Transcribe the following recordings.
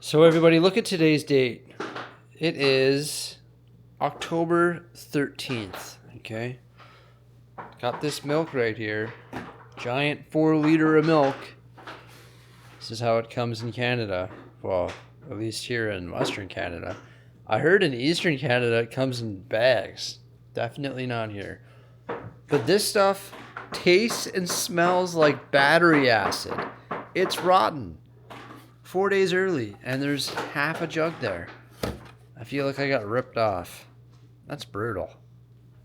So everybody, look at today's date. It is October 13th, okay? Got this milk right here. Giant 4-liter of milk. This is how it comes in Canada. Well, at least here in Western Canada. I heard in Eastern Canada it comes in bags. Definitely not here. But this stuff tastes and smells like battery acid. It's rotten. 4 days early, and there's half a jug there. I feel like I got ripped off. That's brutal.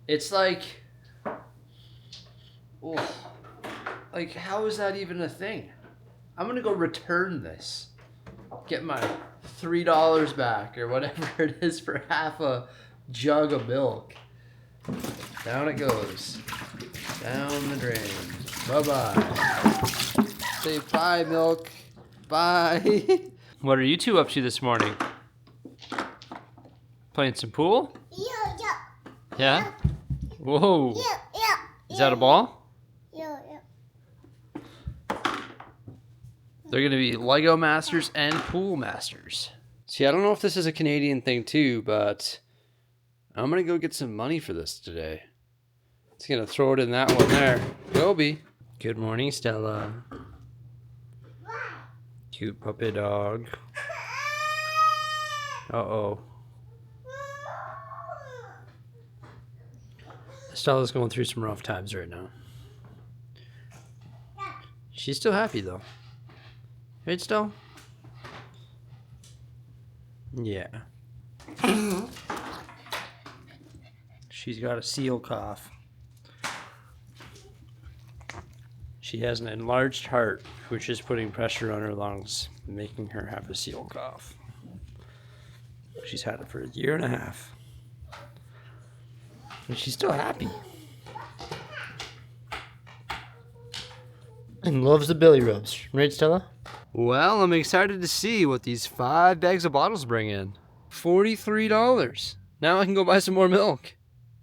It's like, oh, like how is that even a thing? I'm gonna go return this. Get my $3 back or whatever it is for half a jug of milk. Down it goes. Down the drain. Bye-bye. Say bye, milk. Bye. What are you two up to this morning? Playing some pool? Yeah. Yeah? Whoa. Yeah. Is that a ball? Yeah. They're going to be Lego masters and pool masters. See, I don't know if this is a Canadian thing too, but I'm going to go get some money for this today. It's going to throw it in that one there. Goby. Good morning, Stella. Cute puppy dog. Uh-oh. Stella's going through some rough times right now. She's still happy though. Right, Stella? Yeah. She's got a seal cough. She has an enlarged heart, which is putting pressure on her lungs, making her have a seal cough. She's had it for 1.5 years. And she's still happy. And loves the belly rubs. Right, Stella? Well, I'm excited to see what these 5 bags of bottles bring in. $43. Now I can go buy some more milk.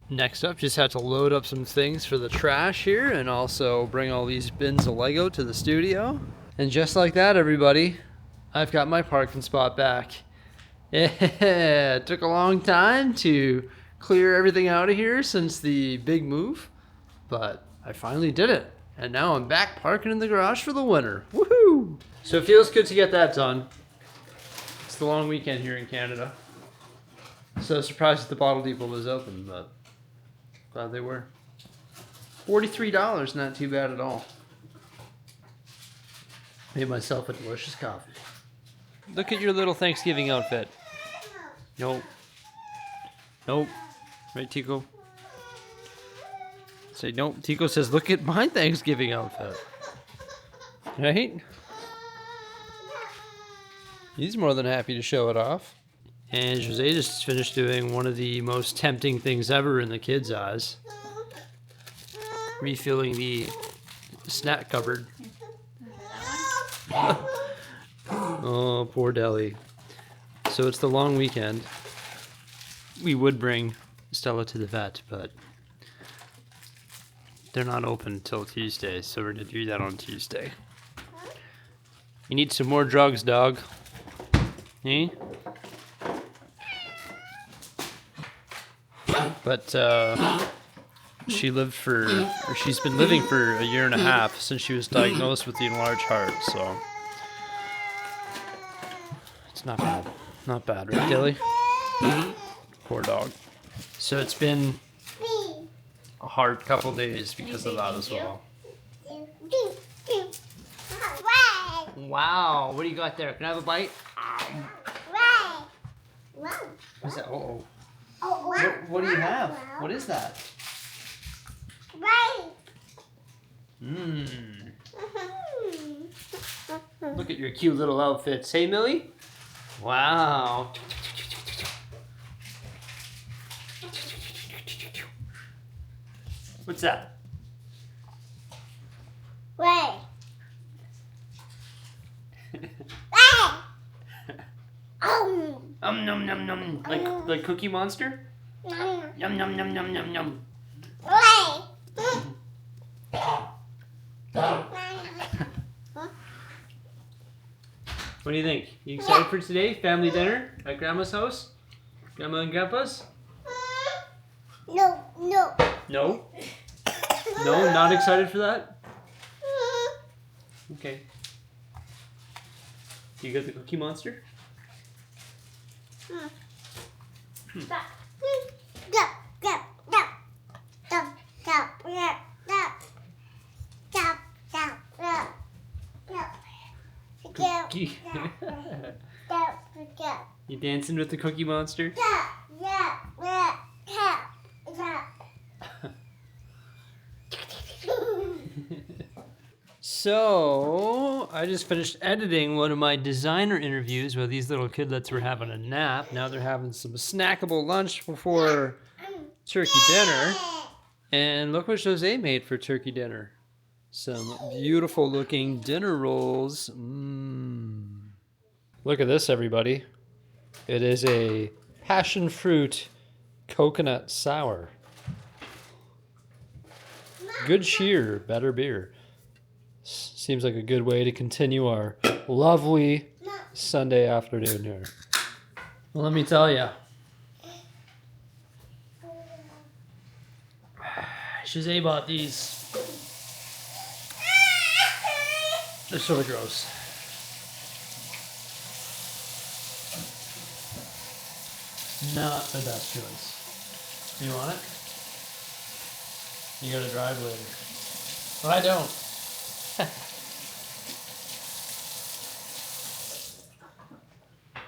Next up, just have to load up some things for the trash here and also bring all these bins of Lego to the studio. And just like that, everybody, I've got my parking spot back. Yeah, it took a long time to clear everything out of here since the big move, but I finally did it. And now I'm back parking in the garage for the winter. Woohoo! So it feels good to get that done. It's the long weekend here in Canada. So surprised that the bottle depot was open, but glad they were. $43, not too bad at all. Made myself a delicious coffee. Look at your little Thanksgiving outfit. Nope. Nope. Right, Tico? Say nope. Tico says, look at my Thanksgiving outfit. Right? He's more than happy to show it off. And Jose just finished doing one of the most tempting things ever in the kids' eyes. Refilling the snack cupboard. Oh, poor Deli. So it's the long weekend. We would bring Stella to the vet, but they're not open until Tuesday, so we're going to do that on Tuesday. You need some more drugs, dog. Eh? But she's been living for 1.5 years since she was diagnosed with the enlarged heart, so it's not bad. Not bad, right, Dilly? Poor dog. So it's been a hard couple days because of that as well. Wow, what do you got there? Can I have a bite? What's that? Uh-oh. What do you have? What is that? Mmm. Look at your cute little outfits. Hey, Millie? Wow. What's that? Num num num. Like Cookie Monster? Yum num num num num num. What do you think? You excited for today? Family dinner at Grandma's house? Grandma and Grandpa's? No. No? No, not excited for that? Okay. You got the Cookie Monster? Cookie. You dancing with the Cookie Monster? So, I just finished editing one of my designer interviews where these little kidlets were having a nap. Now they're having some snackable lunch before turkey dinner. And look what Jose made for turkey dinner. Some beautiful looking dinner rolls. Look at this, everybody. It is a passion fruit coconut sour. Good cheer, better beer. Seems like a good way to continue our lovely Sunday afternoon here. Well, let me tell you. Jose bought these. They're sort of gross. Not the best choice. You want it? You gotta drive later. Well, I don't.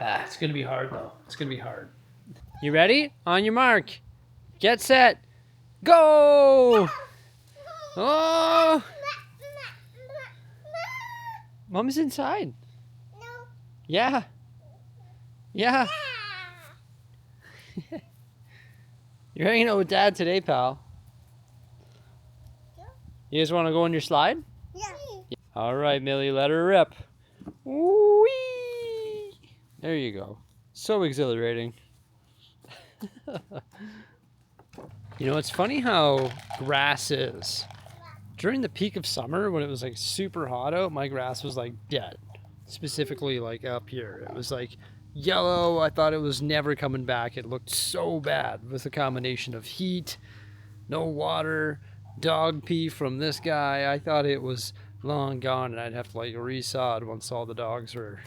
It's gonna be hard though. It's gonna be hard. You ready? On your mark. Get set. Go! Oh! Mom's inside. No. Yeah. Yeah. You're hanging out with Dad today, pal. You guys want to go on your slide? Yeah. All right, Millie, let her rip. Whee! There you go. So exhilarating. You know, it's funny how grass is. During the peak of summer, when it was like super hot out, my grass was like dead. Specifically like up here. It was like yellow. I thought it was never coming back. It looked so bad with a combination of heat, no water, dog pee from this guy. I thought it was long gone and I'd have to like resod once all the dogs were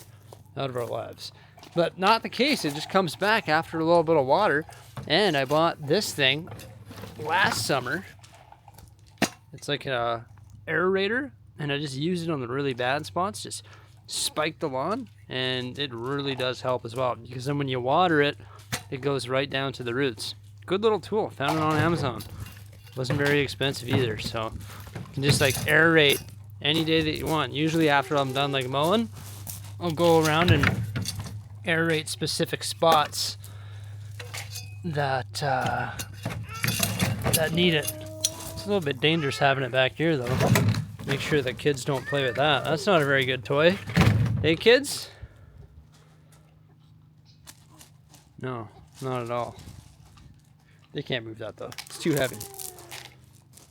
out of our lives. But not the case. It just comes back after a little bit of water. And I bought this thing last summer. It's like a aerator, and I just use it on the really bad spots. Just spike the lawn, and it really does help as well. Because then when you water it, it goes right down to the roots. Good little tool. Found it on Amazon. Wasn't very expensive either, so you can just like aerate any day that you want. Usually after I'm done like mowing, I'll go around and aerate specific spots that that need it. It's a little bit dangerous having it back here though. Make sure that kids don't play with that. That's not a very good toy. Hey kids? No, not at all. They can't move that though. It's too heavy.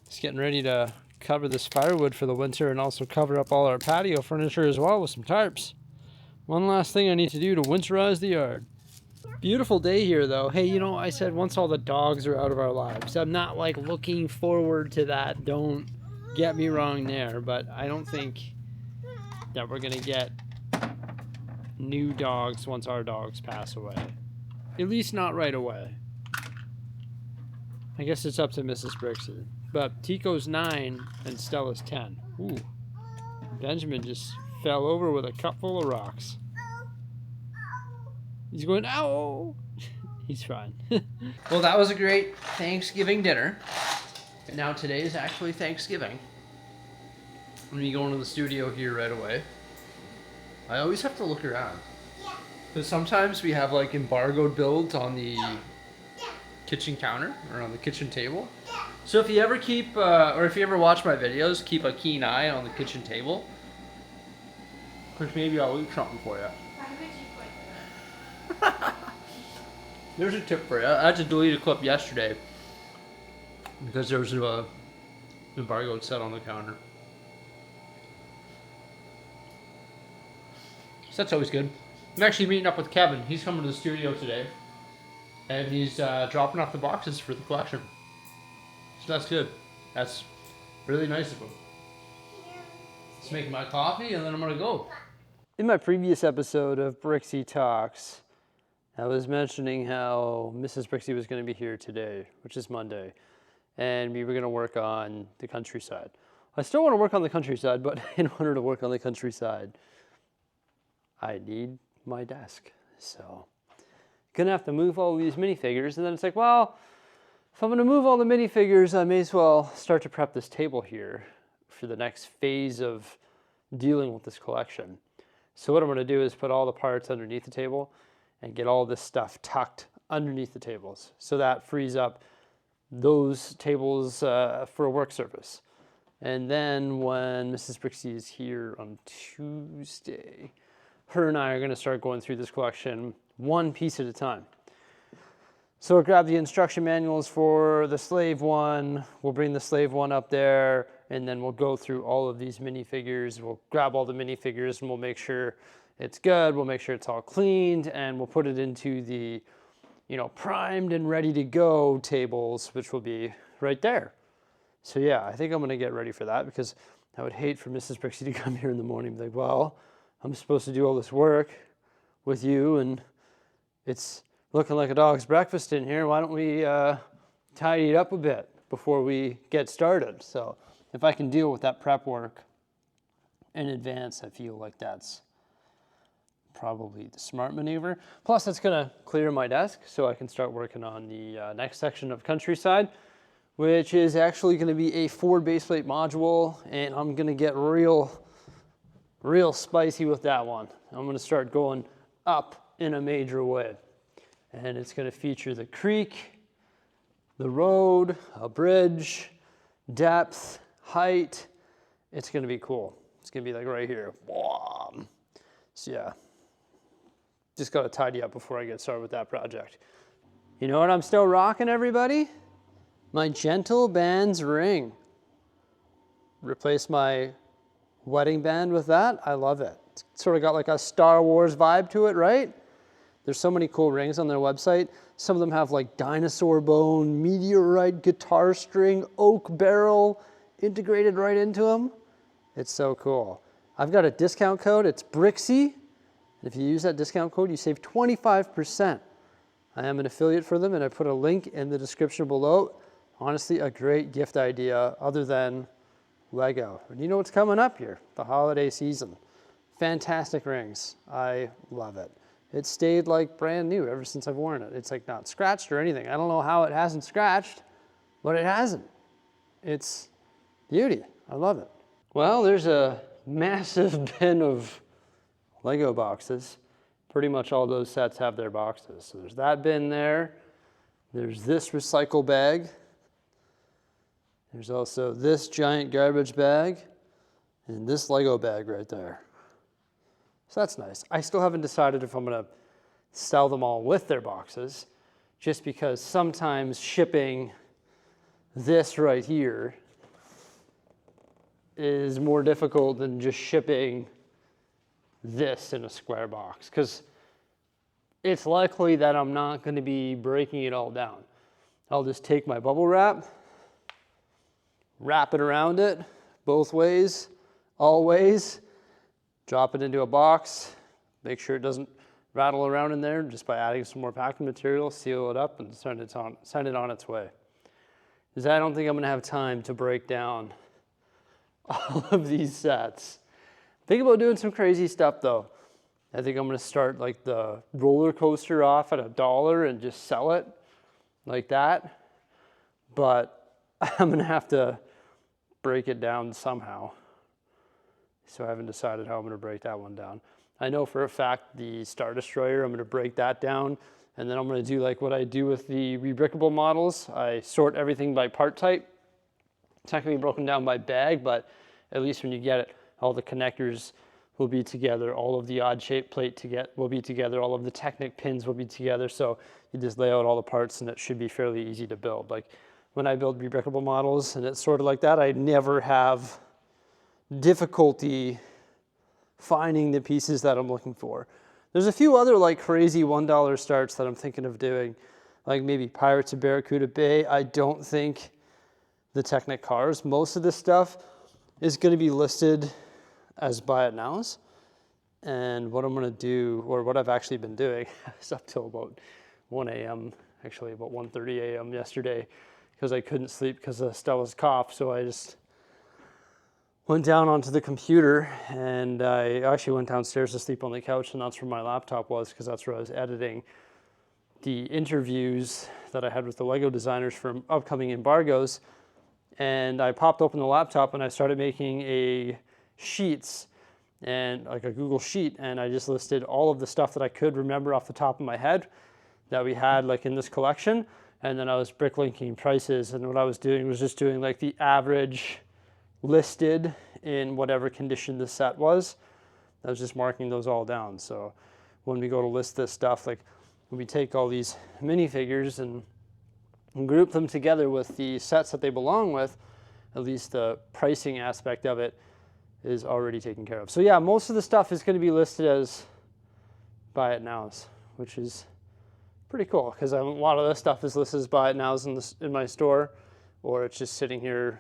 Just getting ready to cover this firewood for the winter and also cover up all our patio furniture as well with some tarps. One last thing I need to do to winterize the yard. Beautiful day here though. Hey, you know, I said once all the dogs are out of our lives. I'm not like looking forward to that. Don't get me wrong there, but I don't think that we're gonna get new dogs once our dogs pass away. At least not right away. I guess it's up to Mrs. Bricksie. But Tico's 9 and Stella's 10. Ooh. Benjamin just fell over with a cup full of rocks. He's going, ow! He's fine. Well, that was a great Thanksgiving dinner. And now today is actually Thanksgiving. I'm gonna go into the studio here right away. I always have to look around. Because sometimes we have like embargoed builds on the kitchen counter or on the kitchen table. So if you ever keep, or if you ever watch my videos, keep a keen eye on the kitchen table. Because maybe I'll leave something for you. There's a tip for you. I had to delete a clip yesterday because there was a embargoed set on the counter. So that's always good. I'm actually meeting up with Kevin. He's coming to the studio today. And he's dropping off the boxes for the collection. So that's good. That's really nice of him. Just making my coffee and then I'm gonna go. In my previous episode of Bricksie Talks, I was mentioning how Mrs. Bricksie was going to be here today, which is Monday, and we were going to work on the countryside. I still want to work on the countryside, but in order to work on the countryside, I need my desk. So, gonna have to move all these minifigures, and then it's like, well, if I'm gonna move all the minifigures, I may as well start to prep this table here for the next phase of dealing with this collection. So what I'm gonna do is put all the parts underneath the table and get all this stuff tucked underneath the tables. So that frees up those tables for a work surface. And then when Mrs. Bricksie is here on Tuesday, her and I are gonna start going through this collection one piece at a time. So we'll grab the instruction manuals for the slave one, we'll bring the slave one up there, and then we'll go through all of these minifigures. We'll grab all the minifigures and we'll make sure it's good, we'll make sure it's all cleaned, and we'll put it into the, primed and ready to go tables, which will be right there. So yeah, I think I'm gonna get ready for that because I would hate for Mrs. Bricksie to come here in the morning and be like, well, I'm supposed to do all this work with you and it's looking like a dog's breakfast in here. Why don't we tidy it up a bit before we get started? So if I can deal with that prep work in advance, I feel like that's probably the smart maneuver. Plus, it's gonna clear my desk so I can start working on the next section of countryside, which is actually gonna be a 4 baseplate module, and I'm gonna get real spicy with that one. I'm gonna start going up in a major way. And it's gonna feature the creek, the road, a bridge, depth, height. It's gonna be cool. It's gonna be like right here. So yeah, just gotta tidy up before I get started with that project. You know what I'm still rocking, everybody? My Gentle Bands ring. Replace my wedding band with that. I love it. It's sort of got like a Star Wars vibe to it, right? There's so many cool rings on their website. Some of them have like dinosaur bone, meteorite guitar string, oak barrel integrated right into them. It's so cool. I've got a discount code. It's Bricksie. If you use that discount code, you save 25%. I am an affiliate for them, and I put a link in the description below. Honestly, a great gift idea other than Lego. And you know what's coming up here? The holiday season. Fantastic rings. I love it. It stayed like brand new ever since I've worn it. It's like not scratched or anything. I don't know how it hasn't scratched, but it hasn't. It's beauty. I love it. Well, there's a massive bin of Lego boxes. Pretty much all those sets have their boxes. So there's that bin there. There's this recycle bag. There's also this giant garbage bag and this Lego bag right there. So that's nice. I still haven't decided if I'm gonna sell them all with their boxes, just because sometimes shipping this right here is more difficult than just shipping this in a square box, because it's likely that I'm not gonna be breaking it all down. I'll just take my bubble wrap, wrap it around it both ways, all ways, drop it into a box, make sure it doesn't rattle around in there just by adding some more packing material, seal it up, and send it on its way. Because I don't think I'm gonna have time to break down all of these sets. Think about doing some crazy stuff though. I think I'm gonna start like the roller coaster off at $1 and just sell it like that. But I'm gonna have to break it down somehow. So I haven't decided how I'm gonna break that one down. I know for a fact the Star Destroyer, I'm gonna break that down, and then I'm gonna do like what I do with the rebrickable models. I sort everything by part type. It's not gonna be broken down by bag, but at least when you get it, all the connectors will be together, all of the odd shaped plate will be together, all of the Technic pins will be together, so you just lay out all the parts and it should be fairly easy to build. Like when I build rebrickable models and it's sort of like that, I never have difficulty finding the pieces that I'm looking for. There's a few other like crazy $1 starts that I'm thinking of doing, like maybe Pirates of Barracuda Bay. I don't think the Technic cars, most of this stuff is going to be listed as buy it nows. And what I'm going to do, or what I've actually been doing, I was up till about 1 a.m., actually about 1:30 a.m. yesterday, because I couldn't sleep because of Stella's cough. So I just went down onto the computer, and I actually went downstairs to sleep on the couch, and that's where my laptop was, because that's where I was editing the interviews that I had with the Lego designers for upcoming embargoes. And I popped open the laptop and I started making a sheets, and like a Google sheet, and I just listed all of the stuff that I could remember off the top of my head that we had like in this collection. And then I was bricklinking prices, and what I was doing was just doing like the average listed in whatever condition the set was. I was just marking those all down. So when we go to list this stuff, like when we take all these minifigures and group them together with the sets that they belong with, at least the pricing aspect of it is already taken care of. So yeah, most of the stuff is going to be listed as buy it nows, which is pretty cool, because a lot of this stuff is listed as buy it nows in my store, or it's just sitting here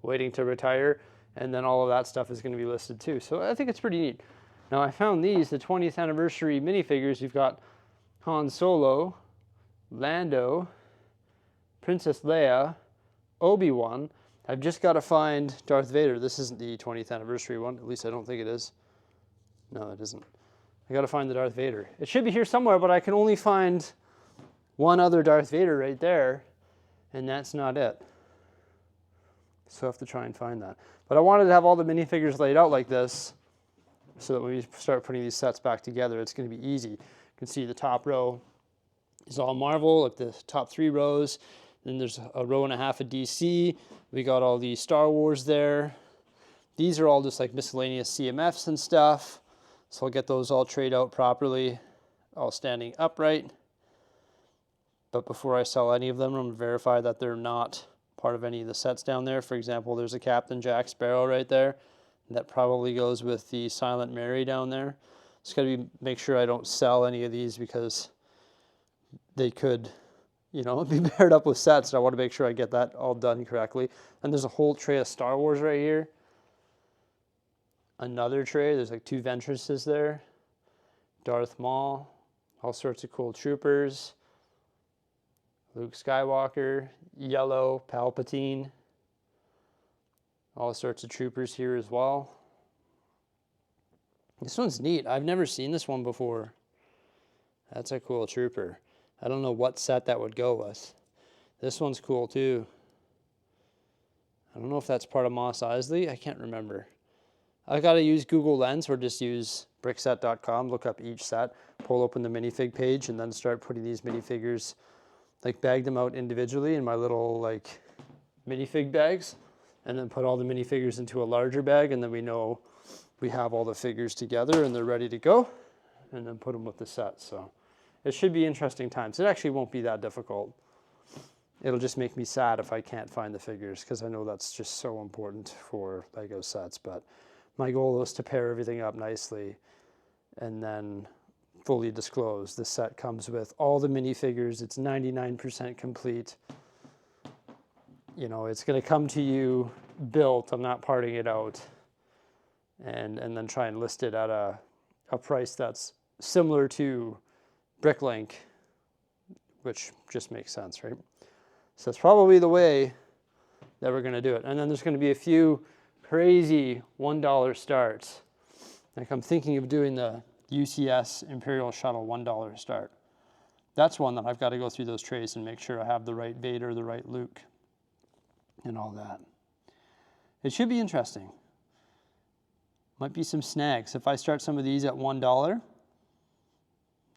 waiting to retire, and then all of that stuff is going to be listed too. So I think it's pretty neat. Now I found these, the 20th anniversary minifigures. You've got Han Solo, Lando, Princess Leia, Obi-Wan. I've just got to find Darth Vader. This isn't the 20th anniversary one. At least I don't think it is. No, it isn't. I got to find the Darth Vader. It should be here somewhere, but I can only find one other Darth Vader right there, and that's not it. So I have to try and find that. But I wanted to have all the minifigures laid out like this, so that when we start putting these sets back together, it's going to be easy. You can see the top row is all Marvel, like the top 3 rows. Then there's a row and a half of DC. We got all the Star Wars there. These are all just like miscellaneous CMFs and stuff. So I'll get those all trayed out properly, all standing upright. But before I sell any of them, I'm going to verify that they're not part of any of the sets down there. For example, there's a Captain Jack Sparrow right there. That probably goes with the Silent Mary down there. Just got to make sure I don't sell any of these, because they could, you know, be paired up with sets. So I want to make sure I get that all done correctly. And there's a whole tray of Star Wars right here. Another tray, there's like 2 Ventresses there. Darth Maul, all sorts of cool troopers. Luke Skywalker, Yellow, Palpatine. All sorts of troopers here as well. This one's neat. I've never seen this one before. That's a cool trooper. I don't know what set that would go with. This one's cool too. I don't know if that's part of Mos Eisley. I can't remember. I've got to use Google Lens, or just use brickset.com, look up each set, pull open the minifig page, and then start putting these minifigures, like bag them out individually in my little like minifig bags, and then put all the minifigures into a larger bag, and then we know we have all the figures together and they're ready to go, and then put them with the set. So it should be interesting times. It actually won't be that difficult. It'll just make me sad if I can't find the figures, because I know that's just so important for Lego sets. But my goal is to pair everything up nicely and then fully disclose. The set comes with all the minifigures. It's 99% complete. You know, it's going to come to you built. I'm not parting it out. And then try and list it at a price that's similar to Bricklink, which just makes sense, right? So that's probably the way that we're going to do it. And then there's going to be a few crazy $1 starts. Like I'm thinking of doing the UCS Imperial Shuttle $1 start. That's one that I've got to go through those trays and make sure I have the right Vader, the right Luke, and all that. It should be interesting. Might be some snags. If I start some of these at $1,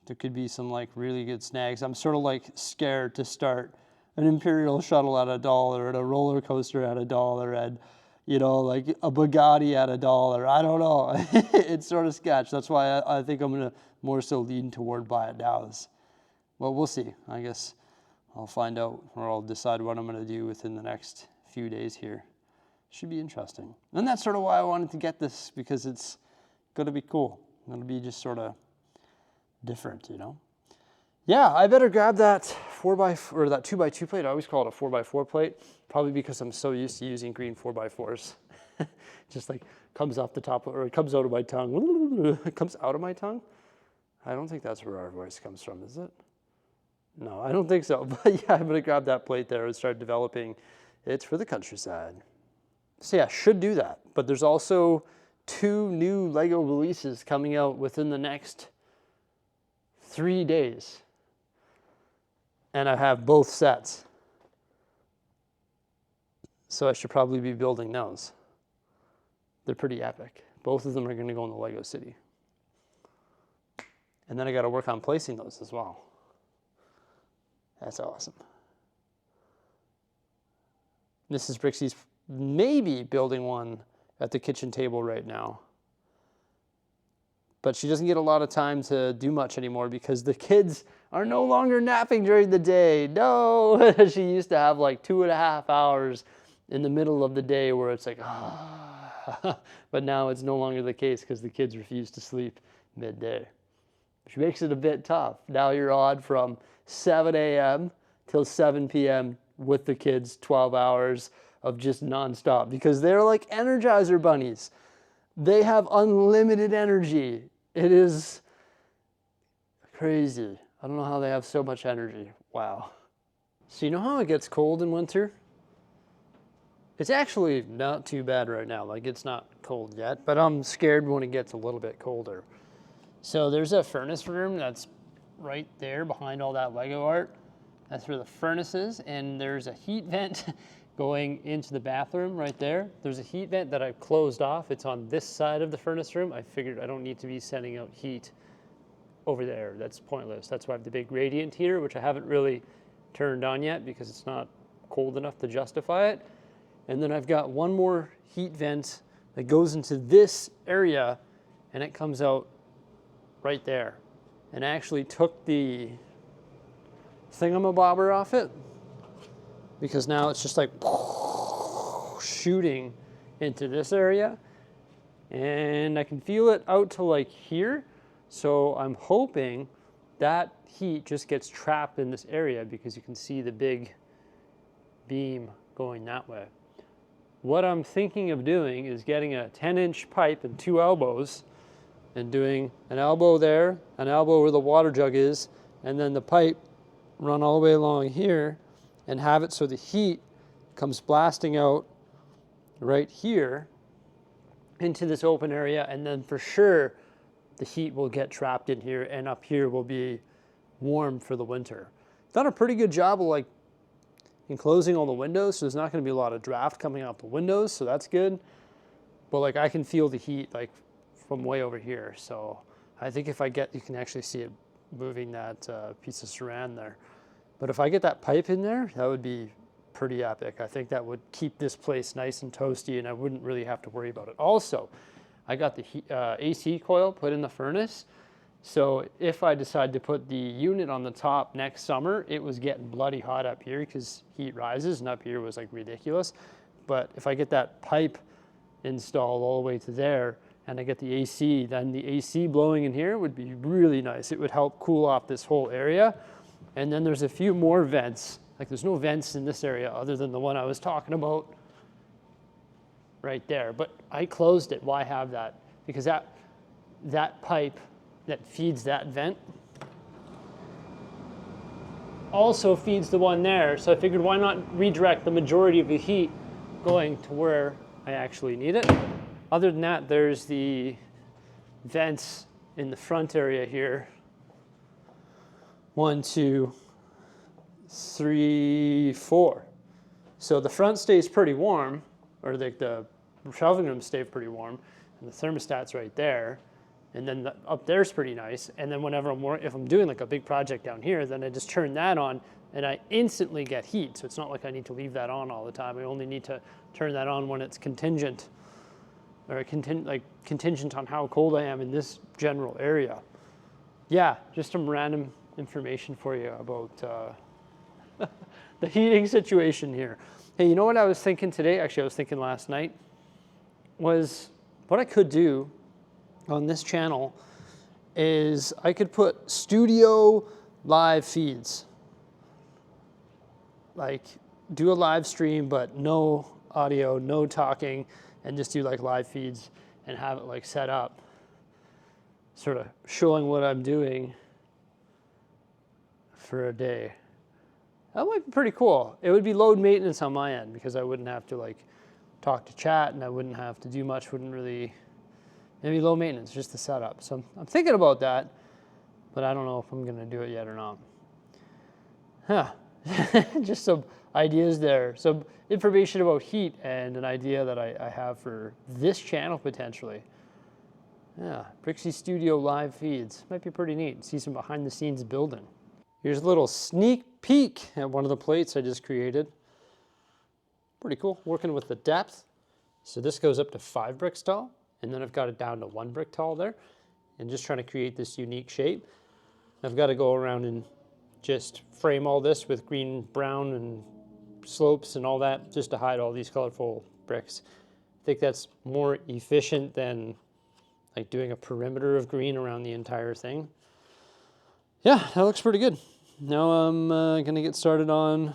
there could be some like really good snags. I'm sort of like scared to start an Imperial Shuttle at $1 and a roller coaster at $1 and, you know, like a Bugatti at $1. I don't know. It's sort of sketch. That's why I think I'm going to more so lean toward buy it nows. Well, we'll see. I guess I'll find out, or I'll decide what I'm going to do within the next few days here. Should be interesting. And that's sort of why I wanted to get this, because it's gonna be cool. It'll be just sort of different, you know? Yeah, I better grab that 2x2 plate. I always call it a 4x4 plate, probably because I'm so used to using green 4x4s. Just like comes off the top, or it comes out of my tongue. It comes out of my tongue? I don't think that's where our voice comes from, is it? No, I don't think so. But yeah, I'm gonna grab that plate there and start developing. It's for the countryside. So yeah, should do that. But there's also 2 new Lego releases coming out within the next 3 days. And I have both sets. So I should probably be building those. They're pretty epic. Both of them are gonna go in the Lego City. And then I gotta work on placing those as well. That's awesome. Mrs. Bricksie's maybe building one at the kitchen table right now. But she doesn't get a lot of time to do much anymore because the kids are no longer napping during the day. No, she used to have like 2.5 hours in the middle of the day where it's like, but now it's no longer the case because the kids refuse to sleep midday. Which makes it a bit tough. Now you're on from 7 a.m. till 7 p.m. with the kids, 12 hours of just nonstop because they're like Energizer bunnies. They have unlimited energy. It is crazy. I don't know how they have so much energy. Wow. So you know how it gets cold in winter? It's actually not too bad right now. Like it's not cold yet, but I'm scared when it gets a little bit colder. So there's a furnace room that's right there behind all that Lego art. That's where the furnace is, and there's a heat vent going into the bathroom right there. There's a heat vent that I've closed off. It's on this side of the furnace room. I figured I don't need to be sending out heat over there. That's pointless. That's why I have the big radiant heater, which I haven't really turned on yet because it's not cold enough to justify it. And then I've got one more heat vent that goes into this area, and it comes out right there. And I actually took the thingamabobber off it because now it's just like shooting into this area, and I can feel it out to like here. So I'm hoping that heat just gets trapped in this area because you can see the big beam going that way. What I'm thinking of doing is getting a 10-inch pipe and 2 elbows and doing an elbow there, an elbow where the water jug is, and then the pipe run all the way along here and have it so the heat comes blasting out right here into this open area, and then for sure the heat will get trapped in here and up here will be warm for the winter. Done a pretty good job of like enclosing all the windows, so there's not going to be a lot of draft coming out the windows, so that's good. But like I can feel the heat like from way over here, so I think if I get, you can actually see it moving that piece of saran there. But if I get that pipe in there, that would be pretty epic. I think that would keep this place nice and toasty and I wouldn't really have to worry about it. Also, I got the AC coil put in the furnace, so if I decide to put the unit on the top next summer, it was getting bloody hot up here because heat rises, and up here was like ridiculous. But if I get that pipe installed all the way to there and I get the AC, then the AC blowing in here would be really nice. It would help cool off this whole area. And then there's a few more vents. Like there's no vents in this area other than the one I was talking about right there. But I closed it. Why have that? Because that pipe that feeds that vent also feeds the one there. So I figured why not redirect the majority of the heat going to where I actually need it. Other than that, there's the vents in the front area here. 1, 2, 3, 4. So the front stays pretty warm, or the shelving room stays pretty warm, and the thermostat's right there. And then up there's pretty nice. And then whenever if I'm doing like a big project down here, then I just turn that on and I instantly get heat. So it's not like I need to leave that on all the time. I only need to turn that on when it's contingent, or contingent on how cold I am in this general area. Yeah, just some random information for you about the heating situation here. Hey, you know what I was thinking today? Actually, I was thinking last night, was what I could do on this channel is I could put studio live feeds. Like do a live stream, but no audio, no talking, and just do like live feeds and have it like set up, sort of showing what I'm doing for a day. That might be pretty cool. It would be low maintenance on my end because I wouldn't have to like talk to chat and I wouldn't have to do much, wouldn't really, maybe low maintenance, just the setup. So I'm thinking about that, but I don't know if I'm gonna do it yet or not. Huh. Just some ideas there. Some information about heat and an idea that I have for this channel potentially. Yeah, Bricksie Studio live feeds. Might be pretty neat. See some behind the scenes building. Here's a little sneak peek at one of the plates I just created. Pretty cool, working with the depth. So this goes up to 5 bricks tall, and then I've got it down to 1 brick tall there, and just trying to create this unique shape. I've got to go around and just frame all this with green, brown, and slopes and all that, just to hide all these colorful bricks. I think that's more efficient than like doing a perimeter of green around the entire thing. Yeah, that looks pretty good. Now I'm gonna get started on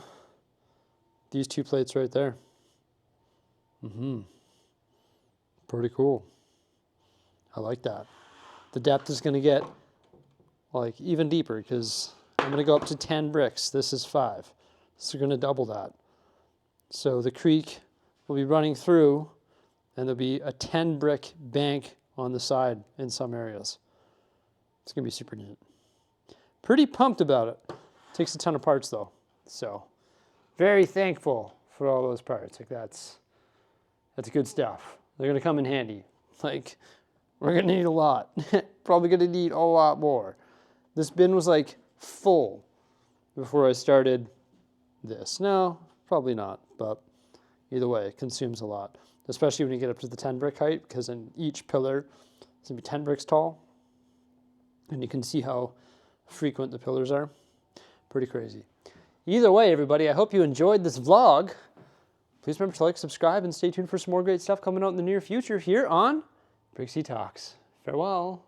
these 2 plates right there. Pretty cool. I like that. The depth is gonna get like even deeper because I'm gonna go up to 10 bricks. This is 5. So we're gonna double that. So the creek will be running through and there'll be a 10 brick bank on the side in some areas. It's gonna be super neat. Pretty pumped about it. Takes a ton of parts though. So very thankful for all those parts. Like that's good stuff. They're gonna come in handy. Like we're gonna need a lot. Probably gonna need a lot more. This bin was like full before I started this. No, probably not, but either way, it consumes a lot. Especially when you get up to the 10 brick height, because in each pillar, it's gonna be 10 bricks tall. And you can see how frequent the pillars are. Pretty crazy. Either way, everybody, I hope you enjoyed this vlog. Please remember to like, subscribe, and stay tuned for some more great stuff coming out in the near future here on Bricksie Talks. Farewell.